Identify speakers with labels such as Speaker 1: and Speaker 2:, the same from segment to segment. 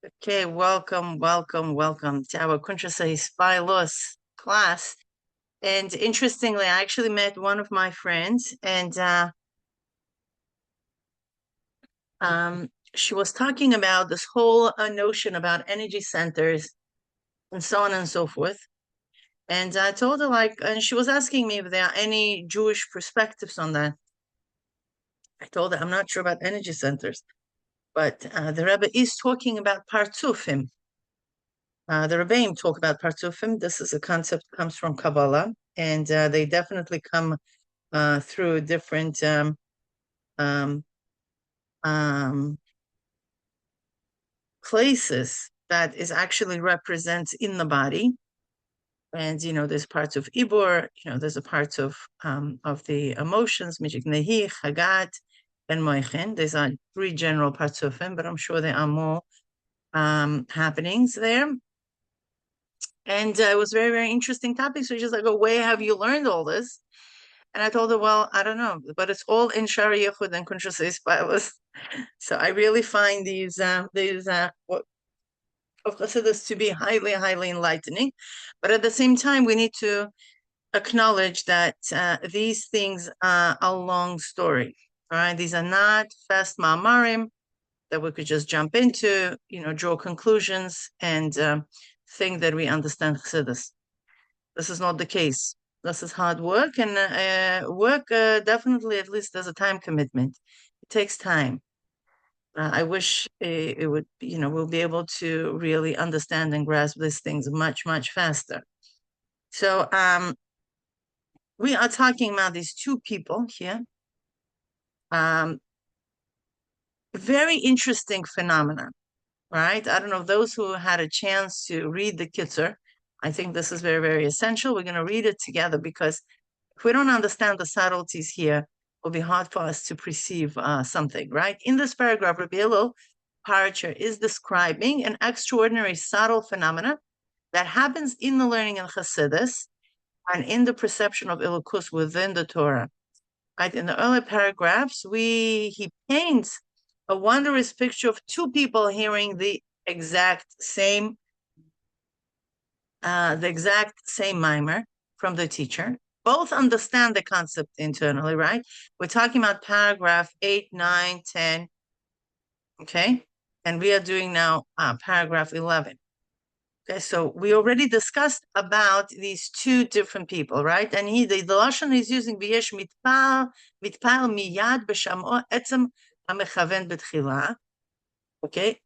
Speaker 1: Okay, welcome to our Kuntres Hahispaalus class. And interestingly, I actually met one of my friends, and she was talking about this whole notion about energy centers and so on and so forth. And I told her, and she was asking me if there are any Jewish perspectives on that. I told her I'm not sure about energy centers, but the Rebbe is talking about partsufim. The Rebbeim talk about partsufim. This is a concept that comes from Kabbalah, and they definitely come through different um, um, places that is actually represents in the body. And there's parts of Ibor. There's a parts of the emotions, Mijik Nehi, Chagat, and Moichin. These are three general partsufim, but I'm sure there are more happenings there. And it was very, very interesting topic. So she's like, "Oh, where have you learned all this?" And I told her, "Well, I don't know, but it's all in Shari Yechud and Kuntres Hahispaalus." So I really find these what of Chassidus to be highly, highly enlightening. But at the same time, we need to acknowledge that these things are a long story. All right, these are not fast ma'amarim that we could just jump into, draw conclusions and think that we understand Chassidus. This is not the case. This is hard work, and work definitely, at least, there's a time commitment. It takes time. I wish it would, we'll be able to really understand and grasp these things much, much faster. So we are talking about these two people here. Very interesting phenomenon, right? I don't know, those who had a chance to read the Kitzur, I think this is very, very essential. We're going to read it together because if we don't understand the subtleties here, it will be hard for us to perceive something, right? In this paragraph, Reb Hillel Paracher is describing an extraordinary subtle phenomena that happens in the learning in Chassidus and in the perception of Elokus within the Torah. Right? In the earlier paragraphs, he paints a wondrous picture of two people hearing the exact same mimer from the teacher. Both understand the concept internally, right? We're talking about paragraph 8, 9, 10. Okay. And we are doing now paragraph 11. Okay, so we already discussed about these two different people, right? And the Lashon is using v'yesh mitpal miyad b'shamo etzem hamechaven b'tchila. Okay.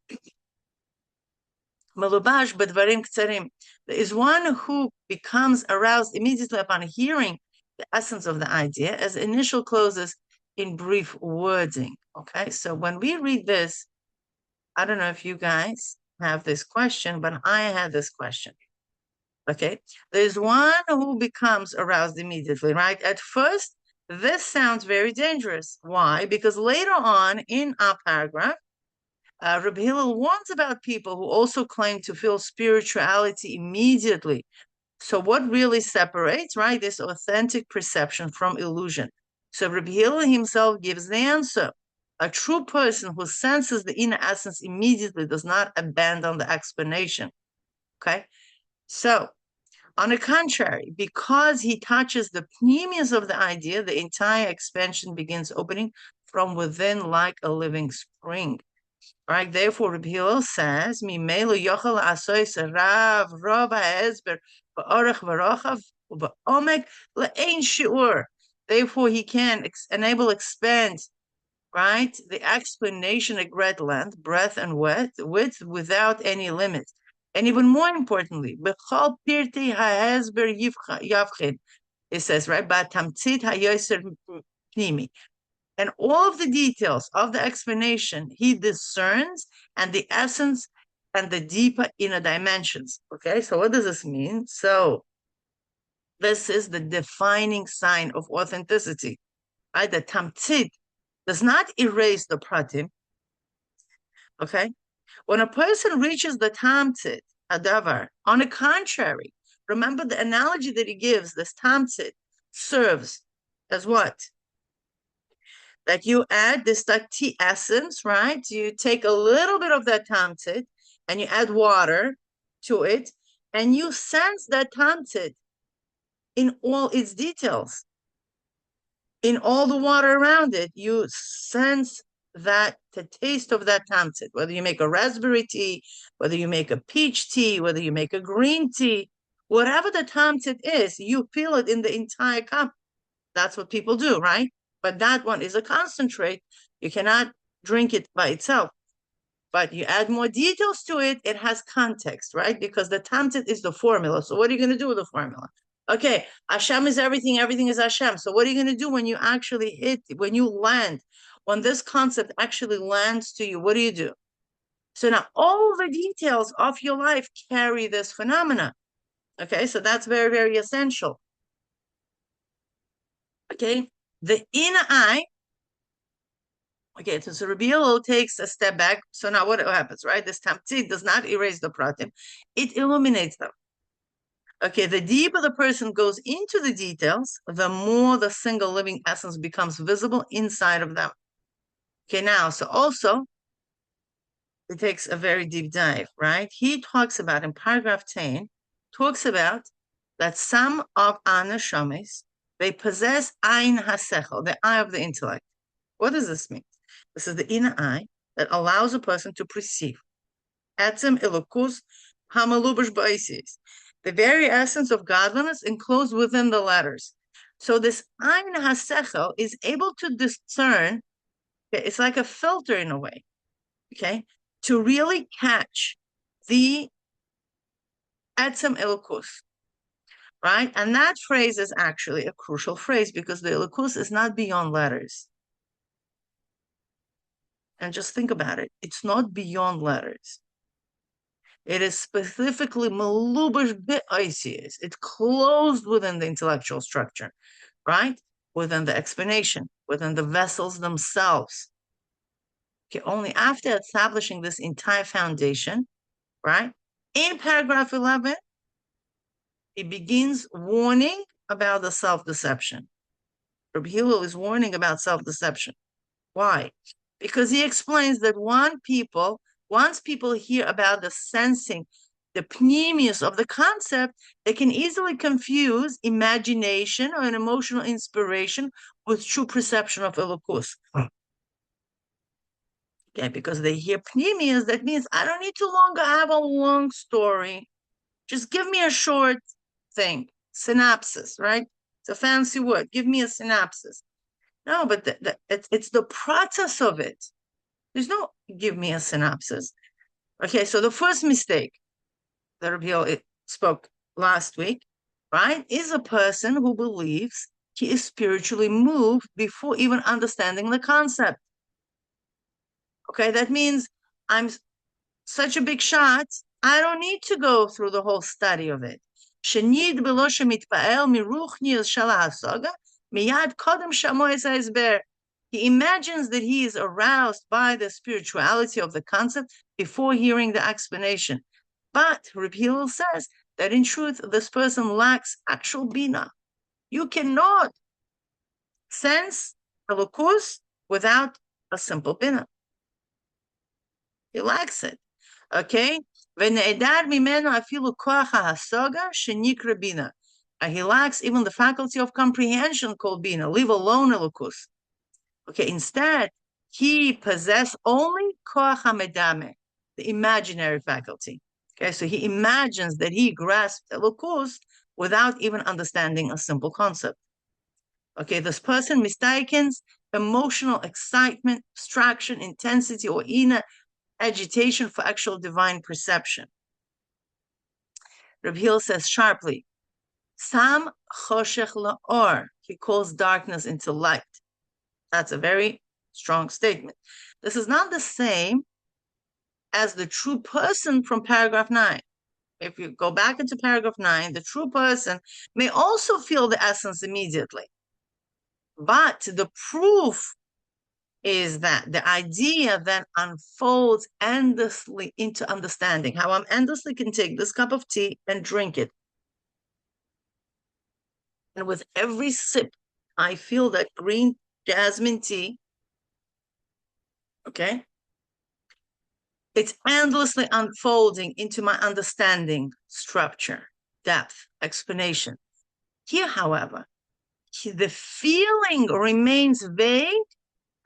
Speaker 1: Melubash b'dvarim k'tzarim. There is one who becomes aroused immediately upon hearing the essence of the idea as initial closes in brief wording. Okay, so when we read this, I don't know if you guys have this question, but I had this question. Okay, there's one who becomes aroused immediately, right? At first, this sounds very dangerous. Why? Because later on in our paragraph, Reb Hillel warns about people who also claim to feel spirituality immediately. So what really separates, right, this authentic perception from illusion? So Reb Hillel himself gives the answer. A true person who senses the inner essence immediately does not abandon the explanation. Okay? So, on the contrary, because he touches the Pnimiyus of the idea, the entire expansion begins opening from within like a living spring. Right? Therefore, Reb Hillel says, "Mimelu yochel asois rav roba esber ba'orach v'rochav u'ba'omek le'ein shiur." Therefore, he can expand, right, the explanation at great length, breadth and width without any limit. And even more importantly, b'chol pirtei ha'esber yavchin, it says, right, ba'tamtzit ha'yoser pnimi. And all of the details of the explanation he discerns, and the essence and the deeper inner dimensions. Okay, so what does this mean? So this is the defining sign of authenticity, right? The tamtzit does not erase the pratim. Okay, when a person reaches the tamtzit, adavar, on the contrary, remember the analogy that he gives, this tamtzit serves as what? That you add this tea essence, right? You take a little bit of that tamtzit and you add water to it, and you sense that tamtzit in all its details. In all the water around it, you sense that the taste of that tamtzit, whether you make a raspberry tea, whether you make a peach tea, whether you make a green tea, whatever the tamtzit is, you feel it in the entire cup. That's what people do, right? But that one is a concentrate. You cannot drink it by itself. But you add more details to it, it has context, right? Because the tamtzit is the formula. So what are you going to do with the formula? Okay, Hashem is everything, everything is Hashem. So what are you going to do when you actually hit, when you land, when this concept actually lands to you? What do you do? So now all the details of your life carry this phenomena. Okay, so that's very, very essential. Okay, the inner eye. Okay, so Reb Hillel takes a step back. So now what happens, right? This tamtzit does not erase the pratim. It illuminates them. Okay, the deeper the person goes into the details, the more the single living essence becomes visible inside of them. Okay, now, so also, it takes a very deep dive, right? He talks about, in paragraph 10, talks about that some of our neshamas, they possess ayin hasechel, the eye of the intellect. What does this mean? This is the inner eye that allows a person to perceive. Etzem Elokus hamalubash ba'asis, the very essence of godliness enclosed within the letters. So this ayin hasechel is able to discern, it's like a filter in a way, okay, to really catch the etzem Elokus, right? And that phrase is actually a crucial phrase because the Elokus is not beyond letters. And just think about it. It's not beyond letters. It is specifically malubash be'oisius. It's closed within the intellectual structure, right? Within the explanation, within the vessels themselves. Okay, only after establishing this entire foundation, right? In paragraph 11, it begins warning about the self-deception. Reb Hillel is warning about self-deception. Why? Because he explains that once people hear about the sensing, the Pnimiyus of the concept, they can easily confuse imagination or an emotional inspiration with true perception of Elokus. Okay, because they hear Pnimiyus, that means I don't need to longer have a long story. Just give me a short thing, synopsis, right? It's a fancy word. Give me a synopsis. No, but it's the process of it. There's no give me a synopsis. Okay, so the first mistake that Reb Hillel spoke last week, right, is a person who believes he is spiritually moved before even understanding the concept. Okay, that means I'm such a big shot, I don't need to go through the whole study of it. Shenid belo shemitpael miruchnius shalahasaga miyad kodem shamois haisber. He imagines that he is aroused by the spirituality of the concept before hearing the explanation. But Reb Hillel says that in truth, this person lacks actual bina. You cannot sense Elokus without a simple bina. He lacks it. Okay? He lacks even the faculty of comprehension called bina, leave alone Elokus. Okay, instead, he possesses only koach hamedame, the imaginary faculty. Okay, so he imagines that he grasped Elokus without even understanding a simple concept. Okay, this person mistakens emotional excitement, abstraction, intensity, or inner agitation for actual divine perception. Reb Hillel says sharply, Sam choshech la'or, he calls darkness into light. That's a very strong statement. This is not the same as the true person from paragraph 9. If you go back into paragraph 9, the true person may also feel the essence immediately. But the proof is that the idea then unfolds endlessly into understanding. How I'm endlessly can take this cup of tea and drink it. And with every sip, I feel that green jasmine tea, okay, It's endlessly unfolding into my understanding, structure, depth, explanation. Here, however, the feeling remains vague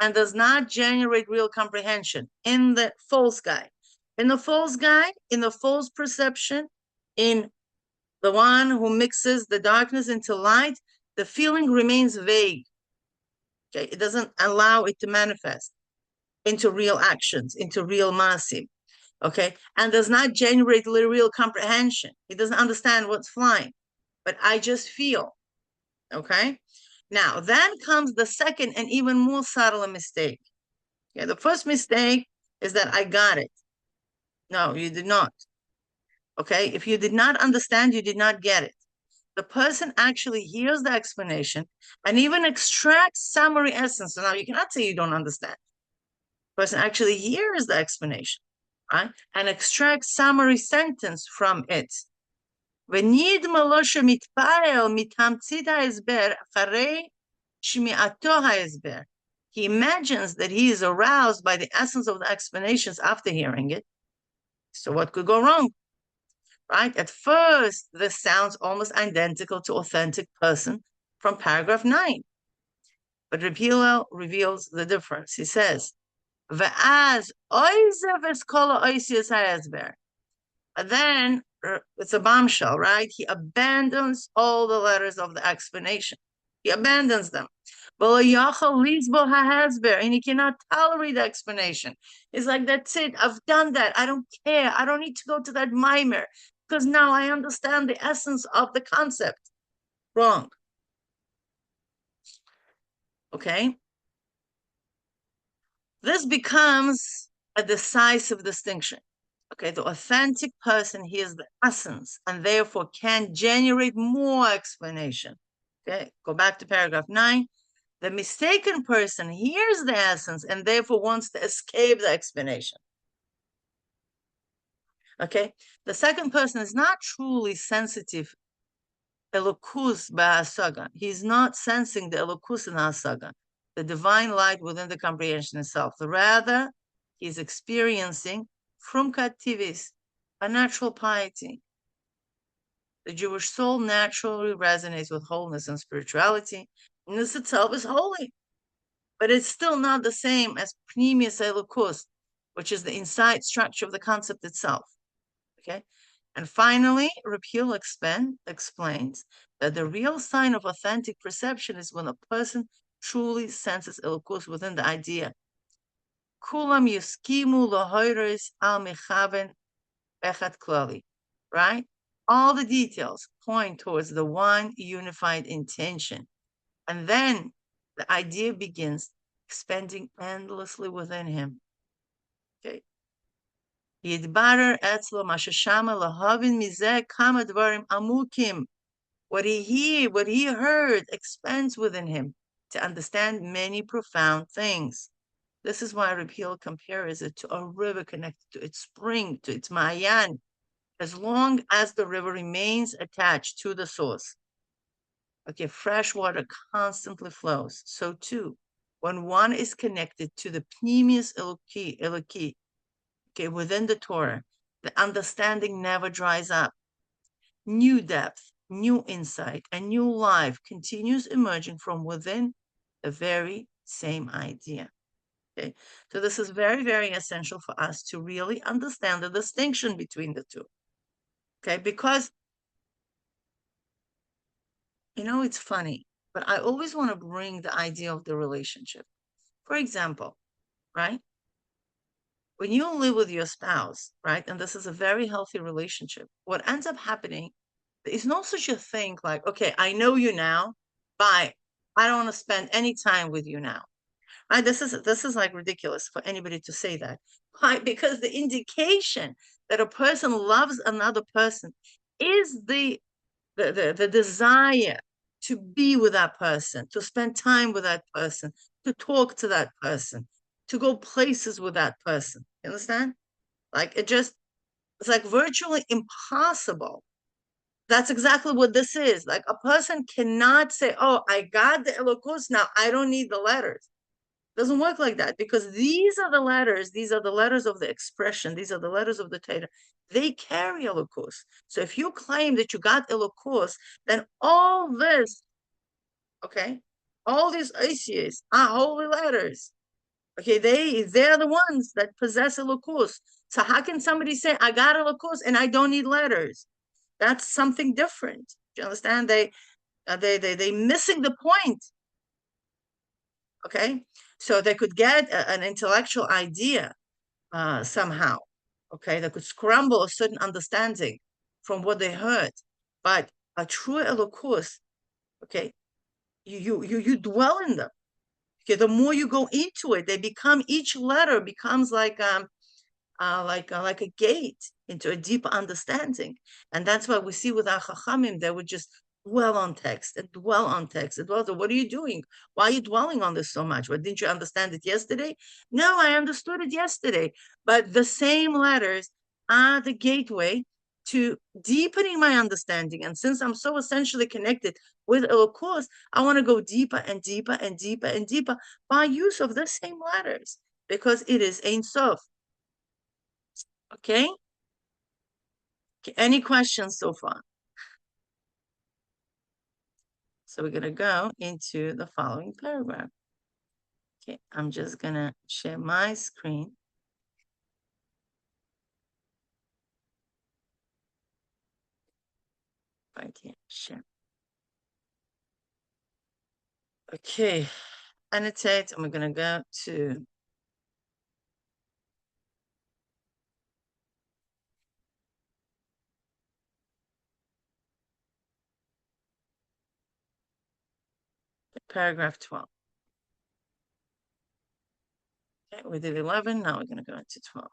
Speaker 1: and does not generate real comprehension in the false guy. In the false guy, in the false perception, in the one who mixes the darkness into light, the feeling remains vague. Okay, it doesn't allow it to manifest into real actions, into real masim. Okay, and does not generate real comprehension. It doesn't understand what's flying, but I just feel. Okay, now then comes the second and even more subtle mistake. Okay, the first mistake is that I got it. No, you did not. Okay, if you did not understand, you did not get it. The person actually hears the explanation and even extracts summary essence. So now you cannot say you don't understand. The person actually hears the explanation, right? And extracts summary sentence from it. He imagines that he is aroused by the essence of the explanations after hearing it. So what could go wrong? Right? At first, this sounds almost identical to authentic person from paragraph 9. But Reb Hillel reveals the difference. He says, V'az oizev es kol ha'oisius ha'ezber. Then it's a bombshell, right? He abandons all the letters of the explanation. He abandons them. And he cannot tolerate the explanation. It's like, that's it. I've done that. I don't care. I don't need to go to that mimer because now I understand the essence of the concept. Wrong. Okay? This becomes a decisive distinction. Okay, the authentic person hears the essence and therefore can generate more explanation. Okay, go back to paragraph 9. The mistaken person hears the essence and therefore wants to escape the explanation. Okay, the second person is not truly sensitive. Elokus ba'asaga. He's not sensing the Elokus in asaga, the divine light within the comprehension itself. Rather, he's experiencing from captivis, a natural piety. The Jewish soul naturally resonates with wholeness and spirituality, and this itself is holy. But it's still not the same as Pnimiyus HaKeilim, which is the inside structure of the concept itself. Okay? And finally, Reb Hillel explains that the real sign of authentic perception is when a person truly senses Elokus within the idea. Kulam yuskimu lahoiris al mehaveh echad klali, right? All the details point towards the one unified intention. And then the idea begins expanding endlessly within him. Okay. Yidbarer etzlo mashashama lahavin mizeh kama dvarim amukim. What he heard expands within him to understand many profound things. This is why Reb Hillel compares it to a river connected to its spring, to its ma'ayan. As long as the river remains attached to the source, okay, fresh water constantly flows. So too, when one is connected to the Pnimiyus Eloki, okay, within the Torah, the understanding never dries up. New depth, new insight, and new life continues emerging from within the very same idea. Okay, so this is very, very essential for us to really understand the distinction between the two. Okay, because, you know, it's funny, but I always want to bring the idea of the relationship. For example, right? When you live with your spouse, right, and this is a very healthy relationship, what ends up happening is no such a thing like, okay, I know you now, bye. I don't want to spend any time with you now. Right? This is like ridiculous for anybody to say that. Why? Because the indication that a person loves another person is the desire to be with that person, to spend time with that person, to talk to that person, to go places with that person. You understand? Like it's like virtually impossible. That's exactly what this is. Like a person cannot say, oh, I got the Elokus, now I don't need the letters. Doesn't work like that, because these are the letters of the expression, these are the letters of the Torah. They carry Elokus. So if you claim that you got Elokus, then all this, okay, all these Isis are holy letters. Okay, they're the ones that possess Elokus. So how can somebody say, I got Elokus and I don't need letters? That's something different. Do you understand? They missing the point. Okay, so they could get an intellectual idea somehow. Okay, they could scramble a certain understanding from what they heard, but a true Elokus, okay, you dwell in them. Okay, the more you go into it, they become, each letter becomes like a gate into a deeper understanding. And that's why we see with our Chachamim, they would just dwell on text and dwell on text and dwell. So what are you doing? Why are you dwelling on this so much? Well, didn't you understand it yesterday? No, I understood it yesterday. But the same letters are the gateway to deepening my understanding. And since I'm so essentially connected with Elokus, I want to go deeper and deeper and deeper and deeper by use of the same letters, because it is Ein Sof. Okay? Any questions so far? So we're going to go into the following paragraph. Okay, I'm just going to share my screen. Right here, share. Okay, annotate, and we're going to go to paragraph 12. Okay, we did 11, now we're going to go into 12.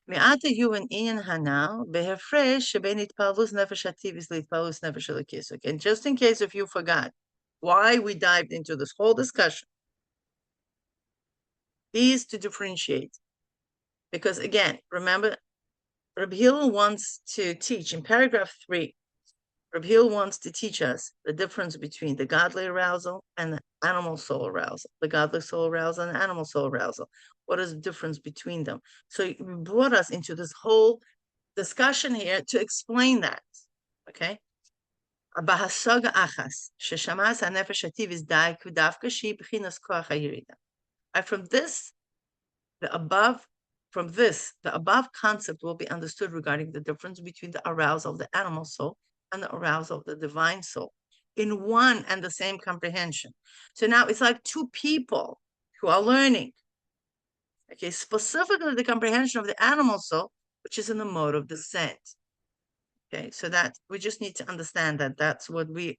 Speaker 1: מעט היו עניין הנ"ל בהפרש שבין התפעלות נפש הטבעית להתפעלות נפש אלוקית. And just in case if you forgot why we dived into this whole discussion, these to differentiate. Because again, remember, Reb Hillel wants to teach in paragraph 3, Reb Hillel wants to teach us the difference between the godly arousal and the animal soul arousal, the godly soul arousal and the animal soul arousal. What is the difference between them? So he brought us into this whole discussion here to explain that, okay? Bahasaga achas, sheshamas hanefesh hativ is dai kudavka shi b'chinas koach hayirida. From this, the above concept will be understood regarding the difference between the arousal of the animal soul and the arousal of the divine soul in one and the same comprehension. So now it's like two people who are learning. Okay, specifically the comprehension of the animal soul, which is in the mode of descent. Okay, so that we just need to understand that that's what we're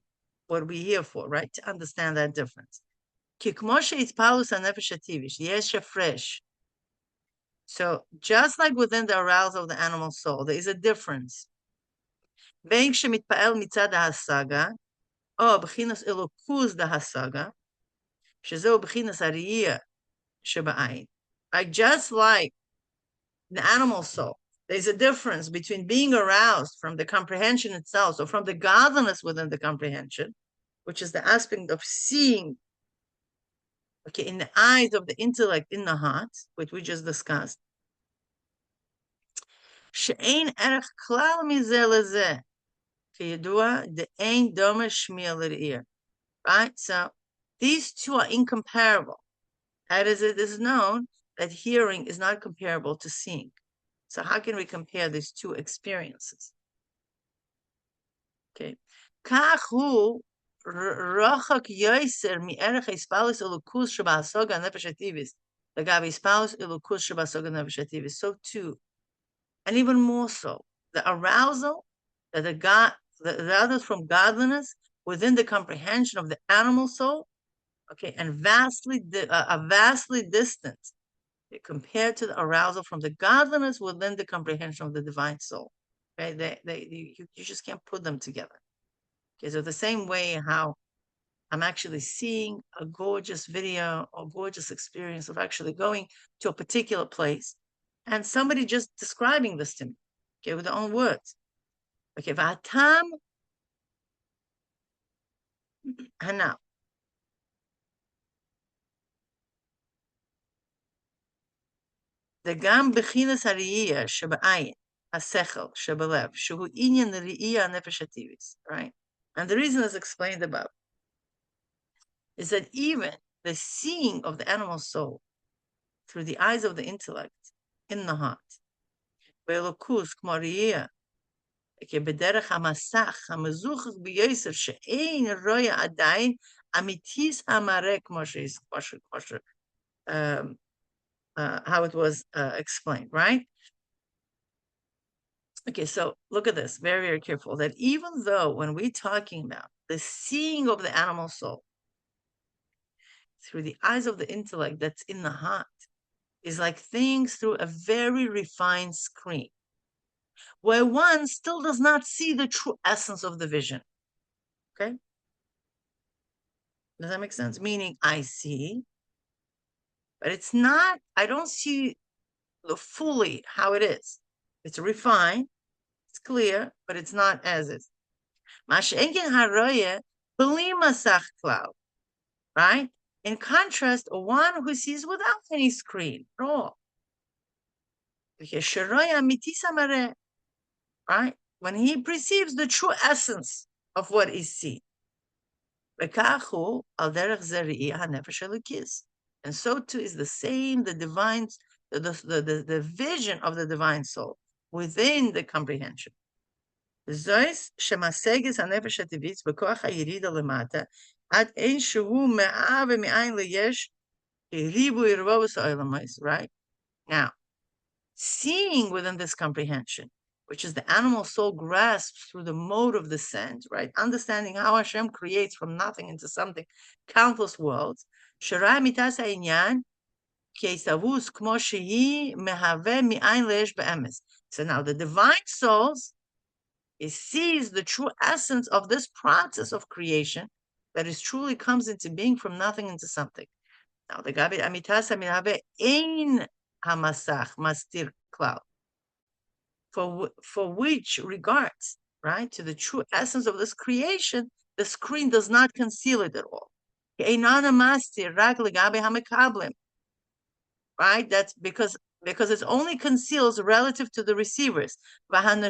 Speaker 1: here for, right? To understand that difference. So just like within the arousal of the animal soul, there is a difference. Like just like the animal soul, there's a difference between being aroused from the comprehension itself, or from the godliness within the comprehension, which is the aspect of seeing, okay, in the eyes of the intellect in the heart, which we just discussed. שאין ערך כלל מזה לזה, כידוע, דאין דומה שמיע לראייה. Right? So these two are incomparable. As it is known that hearing is not comparable to seeing. So how can we compare these two experiences? Okay. כך הוא רחוק יויסר מערך Hahispaalus Elokus שבהשגה הנפש הטבעית, לגבי Hahispaalus Elokus שבהשגה הנפש הטבעית. So too, and even more so, the arousal that the others from godliness within the comprehension of the animal soul, okay, and vastly distant compared to the arousal from the godliness within the comprehension of the divine soul. Okay, you just can't put them together. Okay, so the same way how I'm actually seeing a gorgeous video or gorgeous experience of actually going to a particular place, and somebody just describing this to me, okay, with their own words. Okay, v'atam hanal. the gam bechinas hariyah shebe'ayin hasechel shebelev shehu inyan riyah nefesh hativis, right? And the reason is explained above is that even the seeing of the animal soul through the eyes of the intellect in the heart, Elokus k'mo bederech hamasach hamezuchach b'yoser she'ein roya adayin amitis hamarek how it was explained, right? Okay, so look at this, very, very careful, that even though when we're talking about the seeing of the animal soul through the eyes of the intellect that's in the heart is like things through a very refined screen, where one still does not see the true essence of the vision, okay? Does that make sense? Meaning I see, but it's not, I don't see fully how it is. It's refined, it's clear, but it's not as is. Right? In contrast, one who sees without any screen at all. Right? When he perceives the true essence of what is seen. And so too is the same, the divine, the vision of the divine soul within the comprehension. Zois shemasegis hanefesh hativitz b'koach hayirida lemata ad ein shehu mehaveh me'ayin leyesh ribu irvos olamais. Right now, seeing within this comprehension, which is the animal soul grasps through the mode of descent, right? Understanding how Hashem creates from nothing into something, countless worlds. Sharai mitas ha'inyan keisavus kmo shehi mehaveh me'ayin leyesh emes. So now the divine souls, it sees the true essence of this process of creation that is truly comes into being from nothing into something. Now, the Gabi Amitas mehaveh ein hamasach mastir klal, for which regards, right, to the true essence of this creation, the screen does not conceal it at all. Right? That's because it only conceals relative to the receivers. And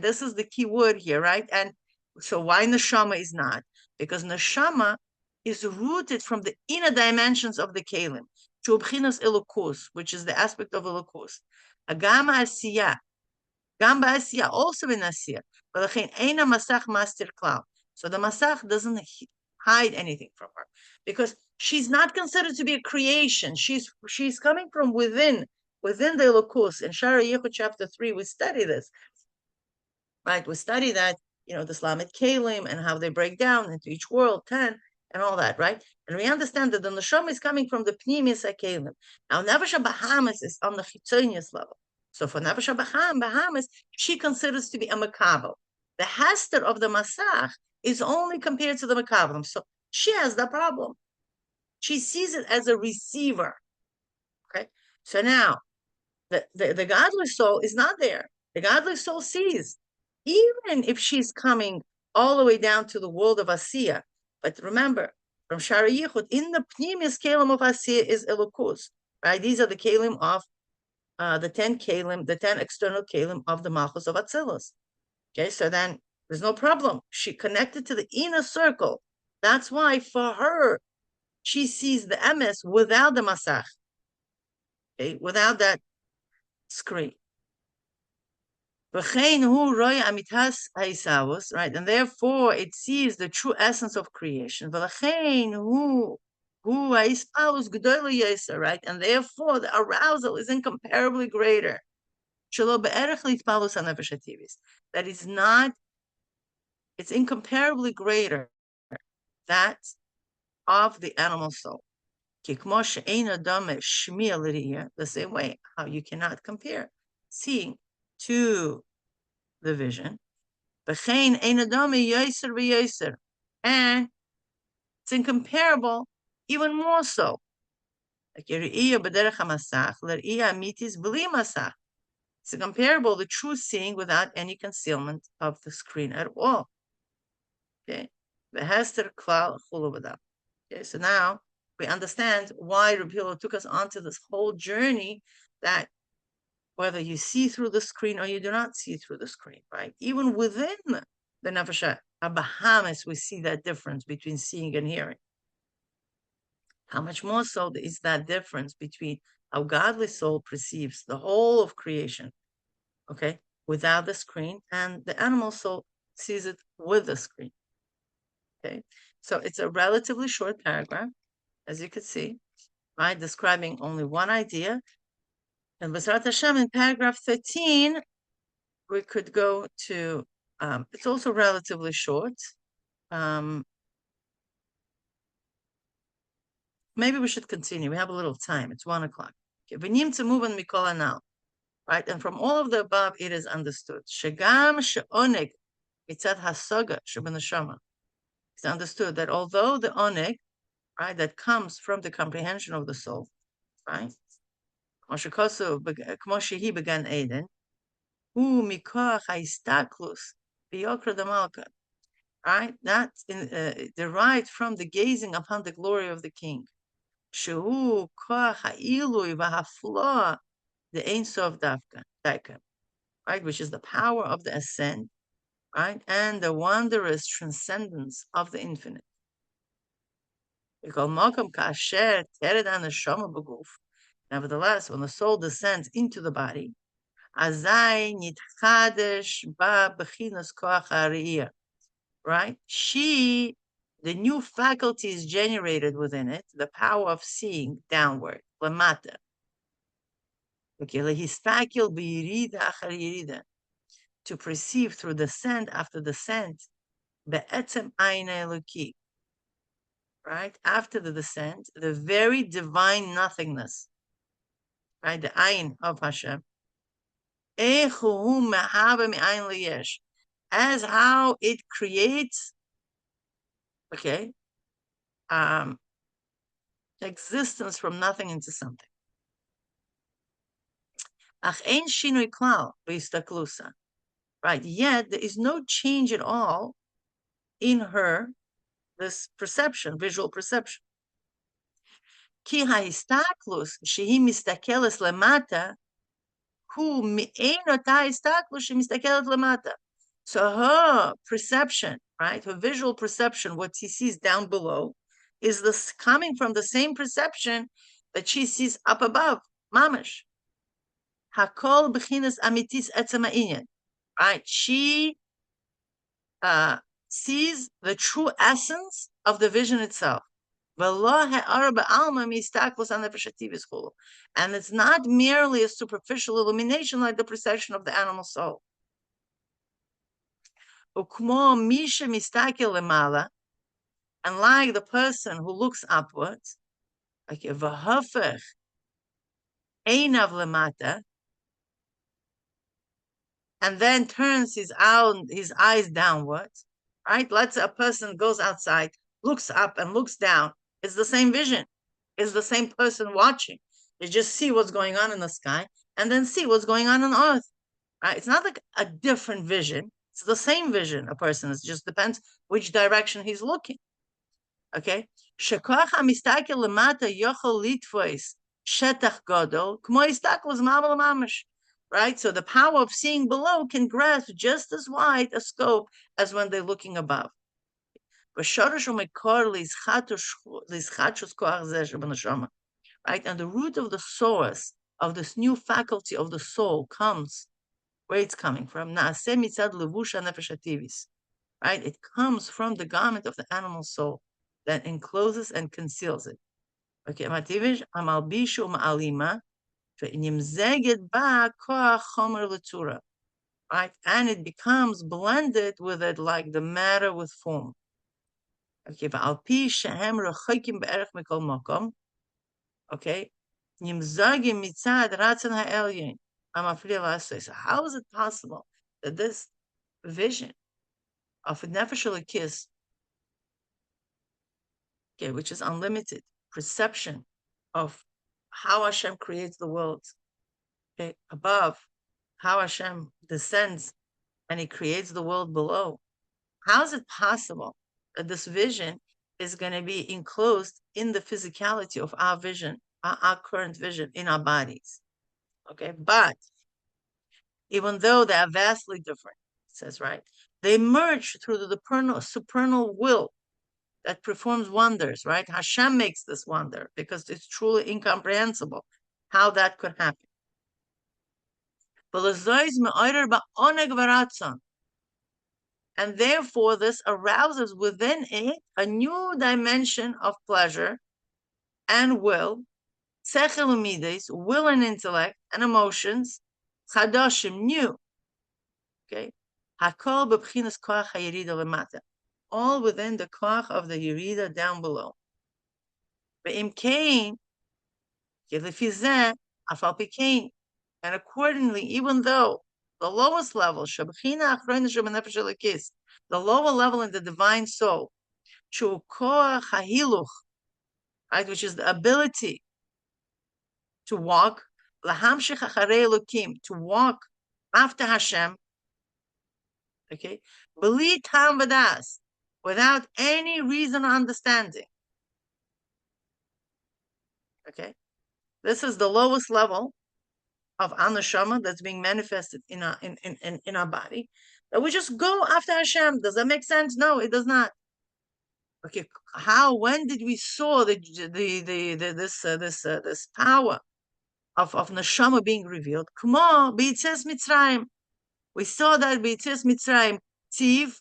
Speaker 1: this is the key word here, right? And so why neshama is not? Because neshama is rooted from the inner dimensions of the kelim, to b'chinas Elokus, which is the aspect of Elokus. Agama asiyah, gamba asiyah, also in asiyah. So the masach doesn't hide anything from her, because she's not considered to be a creation. She's coming from within the Elokus. In Shara Yichud chapter 3, we study this, right? We study that, the Islamic Kelim and how they break down into each world, 10, and all that, right? And we understand that the neshamah is coming from the Pnimiyus HaKeilim. Now, nefesh Bahamas is on the chitzonius level. So for nefesh Bahamas, she considers to be a mehaveh. The hester of the masach is only compared to the mehaveh. So she has the problem. She sees it as a receiver. Okay, so now the godly soul is not there. The godly soul sees, even if she's coming all the way down to the world of Asiya. But remember, from Shara Yichud, in the Pnimiyus Kelim of Asiya is Elokus, right? These are the Kelim of the 10 Kelim, the 10 external Kelim of the Malchus of Atzilus. Okay, so then there's no problem. She connected to the inner circle. That's why for her, she sees the emes without the masach, okay, without that screen. Right, and therefore it sees the true essence of creation. Right, and therefore the arousal is incomparably greater. That is not, it's incomparably greater, that of the animal soul. The same way how you cannot compare seeing to the vision. And it's incomparable, even more so. It's incomparable, the true seeing without any concealment of the screen at all. Okay. Okay, so now we understand why Reb Hillel took us onto this whole journey, that whether you see through the screen or you do not see through the screen, right? Even within the Nefesh HaBahamis, we see that difference between seeing and hearing. How much more so is that difference between how godly soul perceives the whole of creation, okay, without the screen, and the animal soul sees it with the screen, okay? So it's a relatively short paragraph, as you can see, right, describing only one idea. And B'ezrat Hashem, in paragraph 13, we could go to, it's also relatively short. Maybe we should continue. We have a little time. It's 1 o'clock. Okay. Right? And from all of the above, it is understood. Shegam she'oneg mitzad hasoga shebeneshama. It's understood that although the oneg, right, that comes from the comprehension of the soul, right? Kmo shehi began Eden, hu mikoach hahistaklus biyokra demalka. Right? That's derived from the gazing upon the glory of the king. Shehu koach ha'ilui v'hafloa, the Ein Sof Daika, right? Which is the power of the ascent, right? And the wondrous transcendence of the infinite. Nevertheless, when the soul descends into the body, right? The new faculty is generated within it, the power of seeing downward, lamata. To perceive through descent after descent, right? After the descent, the very divine nothingness, right? The ayin of Hashem. As how it creates, okay, existence from nothing into something. Right, yet there is no change at all in her, this perception, visual perception. Ki hahistaklus shehi mistakeles lemata, hu mi'enot hahistaklus shehi mistakeles lemata. So her perception, right, her visual perception, what she sees down below, is this coming from the same perception that she sees up above, mamash. Hakol b'chinas amitis etzem ha'inyan. Right, she sees the true essence of the vision itself. And it's not merely a superficial illumination like the perception of the animal soul. And like the person who looks upwards, like and then turns his eyes downwards, right? Let's say a person goes outside, looks up and looks down. It's the same vision. It's the same person watching. You just see what's going on in the sky and then see what's going on earth. Right? It's not like a different vision. It's the same vision a person is. It just depends which direction he's looking. Okay? Right? So the power of seeing below can grasp just as wide a scope as when they're looking above. Right? And the root of the source of this new faculty of the soul comes, where it's coming from, right? It comes from the garment of the animal soul that encloses and conceals it. Okay, right? And it becomes blended with it like the matter with form. Okay, okay. So how is it possible that this vision of a nefesh Elokus, okay, which is unlimited perception of how Hashem creates the world, okay, above, how Hashem descends and he creates the world below. How is it possible that this vision is going to be enclosed in the physicality of our vision, our current vision in our bodies. Okay, but even though they are vastly different, it says, right, they merge through the supernal will that performs wonders, right? Hashem makes this wonder because it's truly incomprehensible how that could happen. And therefore, this arouses within it a new dimension of pleasure and will, will and intellect and emotions, chadashim, new. Okay, hakol b'bchinas koach hayirida lemata, all within the koach of the yirida down below. Ve'im kein, afal pikein, and accordingly, even though the lowest level, the lower level in the divine soul, right, which is the ability to walk, to walk after Hashem, okay, without any reason or understanding. Okay, this is the lowest level of neshamah that's being manifested in our body. That we just go after Hashem. Does that make sense? No, it does not. Okay, how? When did we saw this power of neshamah being revealed? Come on, b'yitzes Mitzrayim. We saw that b'yitzes Mitzrayim. Tiv.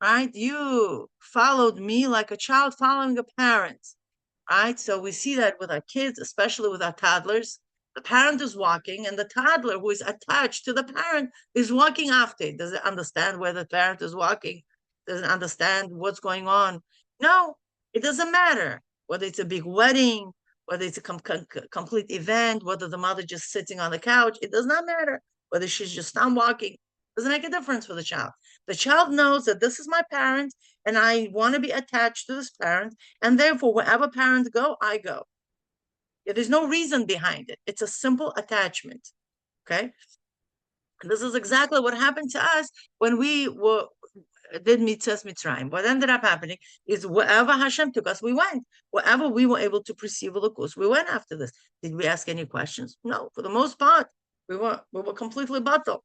Speaker 1: Right? You followed me like a child following a parent. Right? So we see that with our kids, especially with our toddlers. The parent is walking, and the toddler who is attached to the parent is walking after it. Does it understand where the parent is walking? Does it understand what's going on? No, it doesn't matter whether it's a big wedding, whether it's a complete event, whether the mother just sitting on the couch. It does not matter whether she's just not walking. Doesn't make a difference for the child. The child knows that this is my parent, and I want to be attached to this parent, and therefore, wherever parents go, I go. Yeah, there's no reason behind it. It's a simple attachment. Okay, and this is exactly what happened to us when we did Mitzvahs Mitzrayim. What ended up happening is wherever Hashem took us, we went. Wherever we were able to perceive Elokus, we went after this. Did we ask any questions? No. For the most part, we were completely bottled.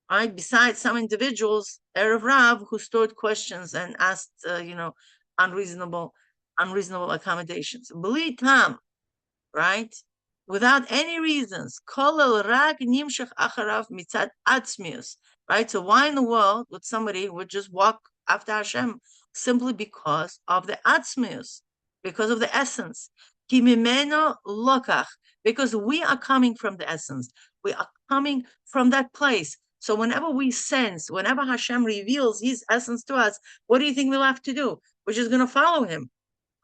Speaker 1: Right? Besides some individuals, Erev Rav, who stored questions and asked, unreasonable accommodations. B'li tam, right? Without any reasons. Right? So why in the world would somebody just walk after Hashem? Simply because of the atzmius, because of the essence. Because we are coming from the essence. We are coming from that place. So whenever we sense, whenever Hashem reveals his essence to us, what do you think we'll have to do? We're just going to follow him.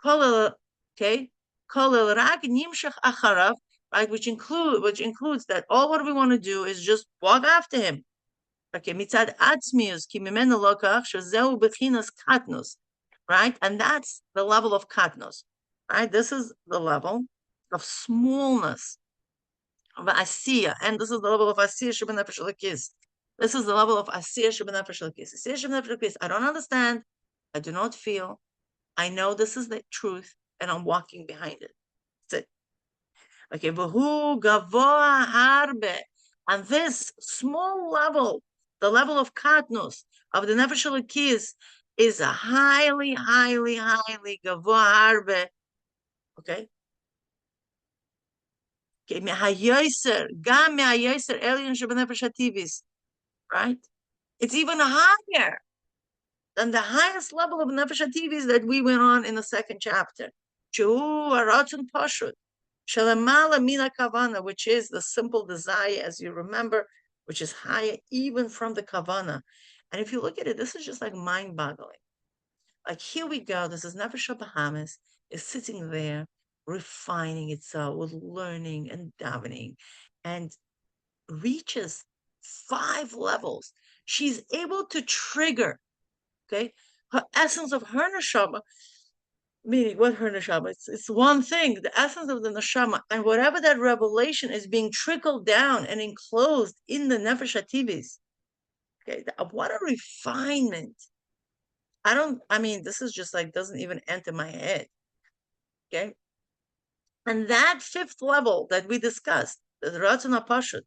Speaker 1: Okay? Right? Which includes that all what we want to do is just walk after him. Okay, mitzad atzmius ki mimenu lokach shezeu bechinas katnus, right? And that's the level of katnus, right? This is the level of smallness, of asiya, and this is the level of asiya shebenefesh Elokus. This is the level of asiya shebenefesh Elokus. Asiya shebenefesh Elokus. I don't understand. I do not feel. I know this is the truth, and I'm walking behind it. That's it. Okay, v'hu gavoa harbe, and this small level, the level of katnus, of the nefesh Elokus, is a highly, highly, highly gavoa harbe. Okay. Okay, mehayoser, gam mehayoser elyon shebenefesh hativis, right? It's even higher than the highest level of nefesh hativis that we went on in the second chapter. Shehu aratzon pashut, shelemala mina kavana, which is the simple desire, as you remember, which is higher even from the kavana. And if you look at it, this is just like mind-boggling. Like here we go. This is nefesh Bahamas is sitting there, refining itself with learning and davening, and reaches 5 levels. She's able to trigger, okay, her essence of her neshamah, meaning what her neshamah, it's one thing, the essence of the neshamah, and whatever that revelation is being trickled down and enclosed in the nefesh hativis, Okay, what a refinement. This is just like, doesn't even enter my head. Okay. And that fifth level that we discussed, the Ratzon HaPashut,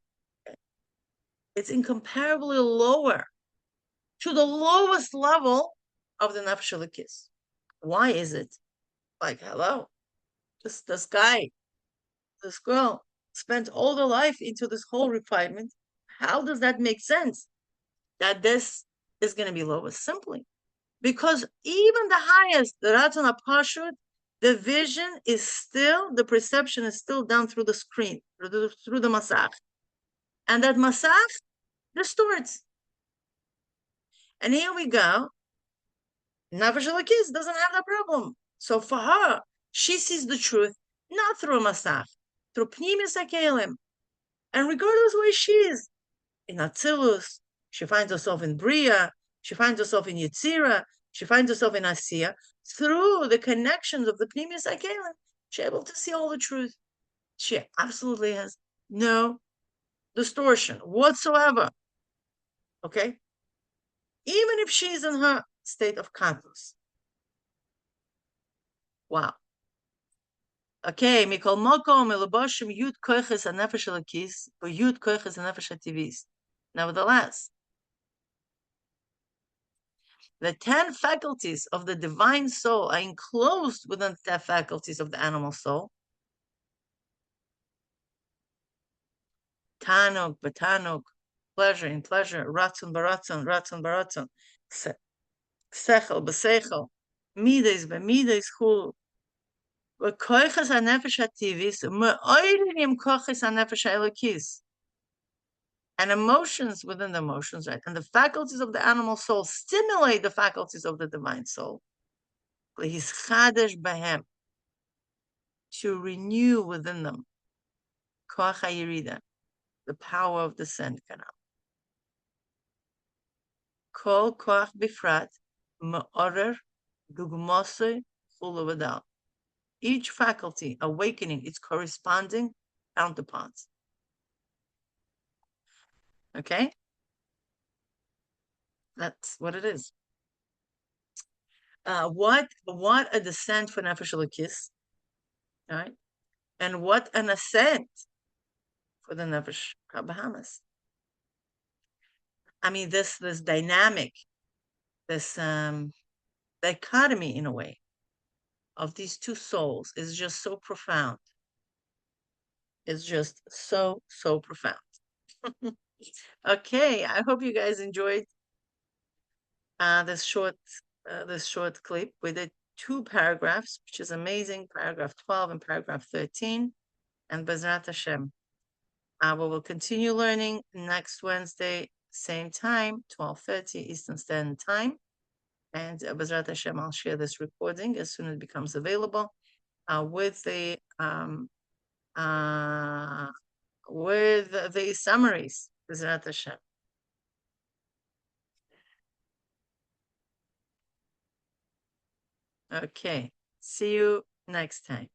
Speaker 1: it's incomparably lower to the lowest level of the Nefesh Elokus. Why is it? Like, hello, this guy, this girl spent all their life into this whole refinement. How does that make sense? That this is going to be lowest? Simply because even the highest, the Ratzon HaPashut, the vision is still, the perception is still done through the screen, through the masach. And that masach distorts. And here we go. Nefesh Elokus doesn't have that problem. So for her, she sees the truth not through a masach, through Pnimiyus HaKeilim. And regardless where she is, in Atzilus, she finds herself in Bria, she finds herself in Yetzira, she finds herself in Asiya, through the connections of the Pnimiyus HaKeilim, she's able to see all the truth. She absolutely has no distortion whatsoever. Okay? Even if she's in her state of Kuntres. Wow. Okay, Mikol Mokom, Elaboshim, Yud Koiches HaNefesh Elokus, or Yud Koiches HaNefesh HaTivis. Nevertheless, the 10 faculties of the divine soul are enclosed within the faculties of the animal soul. Tanuk, betanuk, pleasure in pleasure, ratzon baratzon, ratzon baratzon, sechel besechel, mides bemides chulu. V'koiches hanefesh hativis, me'oirim koiches hanefesh ha'elokis. And emotions within the emotions, right? And the faculties of the animal soul stimulate the faculties of the divine soul. He's chadesh behem, to renew within them koach hayirida, the power of the descent canal. Kol koach bifrat me'orer dugmosei chulu v'dal. Each faculty awakening its corresponding counterparts. Okay? That's what it is. What a descent for Nefesh Elokus, right? And what an ascent for the Nefesh Bahamas. This dynamic, this dichotomy in a way of these two souls is just so profound. It's just so profound. Okay, I hope you guys enjoyed this short clip. We did 2 paragraphs, which is amazing, paragraph 12 and paragraph 13. And Bezrat Hashem, we will continue learning next Wednesday, same time, 12:30 Eastern Standard Time. And Bezrat Hashem, I'll share this recording as soon as it becomes available with the summaries. Bezrat Hashem. Okay, see you next time.